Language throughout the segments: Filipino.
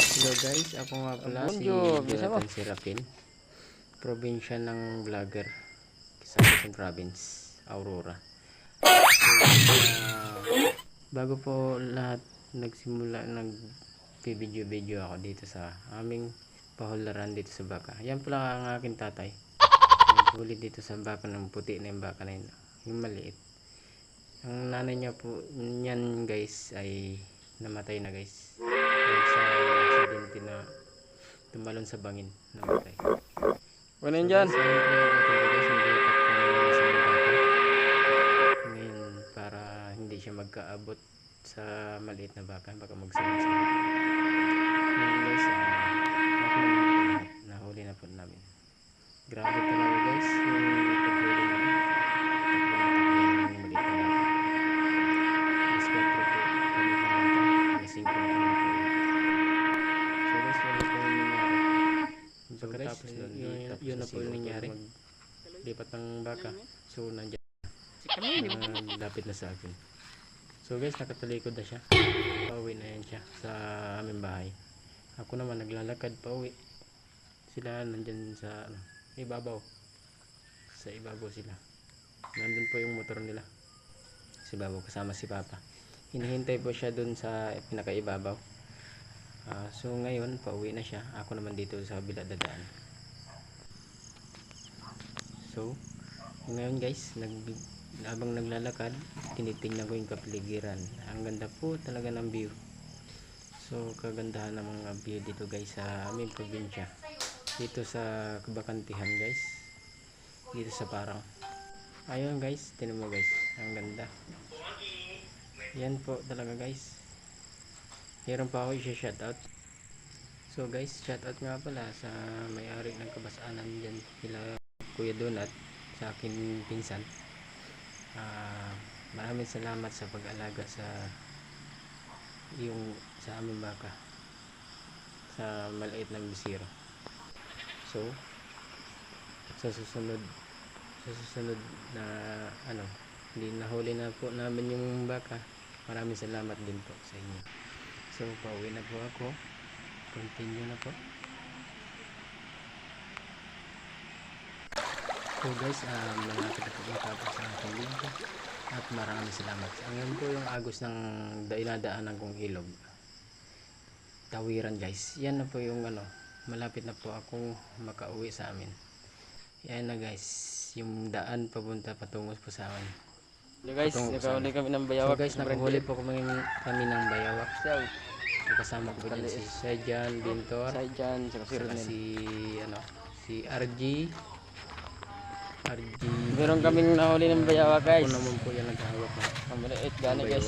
Hello guys, ako nga pala si Jonathan Serapin, probinsya ng vlogger sa Quezon Province, Aurora. So, bago po lahat nagsimula, nag-video ako dito sa aming pahularan dito sa baka. Yan pala ang aking tatay. Naghuli dito sa baka ng puti na yung baka na yun, yung maliit. Ang nanay niya po niyan guys ay namatay na guys. Sa aksidente na tumalon sa bangin, namatay. Ano yun dyan? Ngayon para hindi siya magkaabot sa maliit na baka, baka magsunod-sunod. Ngayon guys, nahuli na po namin. Grabe talaga guys yung paghuli namin. Takbo ng maliit na baka. Mas kwentro po kami kumanta, lasing po na kami po. So guys, wala po yung nangyari. Pagkatapos nun, yun na po yung nangyari. Lipat ng baka. So nandiyan. Lapit na sa akin. So guys, nakatalikod na siya. Pauwi na yan siya sa aming bahay. Ako naman naglalakad pauwi. Sila nandyan sa ibabaw. Sa ibabaw sila. Nandun po yung motor nila. Sa ibabaw kasama si Papa. Hinihintay po siya dun sa pinakaibabaw. So ngayon pauwi na siya. Ako naman dito sa kabila dadaan. So ngayon guys, habang naglalakad, tinitingnan ko yung kapaligiran. Ang ganda po talaga ng view. So kagandahan ng mga view dito guys sa aming probinsya. Dito sa Kabakantihan guys. Dito sa Parang. Ayun guys, tinan mo guys. Ang ganda. Yan po talaga guys. Meron pa ako i-shoutout. So guys, shoutout nga pala sa may-ari ng Kabasanan dyan, nila Kuya Donat, sa aking pinsan. Maraming salamat sa pag-alaga sa aming baka, sa maliit na bisiro. So sa susunod na hindi nahuli na po namin yung baka. Maraming salamat din po sa inyo. So pauwi na po ako. Continue na po. So guys, malapit na po matapos ang aking video. At maraming salamat. Ngayon po yung agos ng dinadaanan kong ilog. Tawiran guys. Yan na po yung malapit na po akong makauwi sa amin. Yan na guys. Yung daan papunta patungo po sa amin. So guys, nakahuli kami ng bayawak. So guys, nakahuli po kami ng bayawak. Kasama ko din si Saijan Bintor, si RG. Meron kaming nahuli ng bayawak guys. Ako naman po yan naghahawak na. Ang maliit gani guys.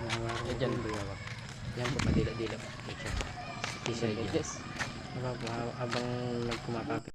Naghahawak ko dyan bayawak. Yan po, madila-dila. Si Saijan. Habang nagkumakapit.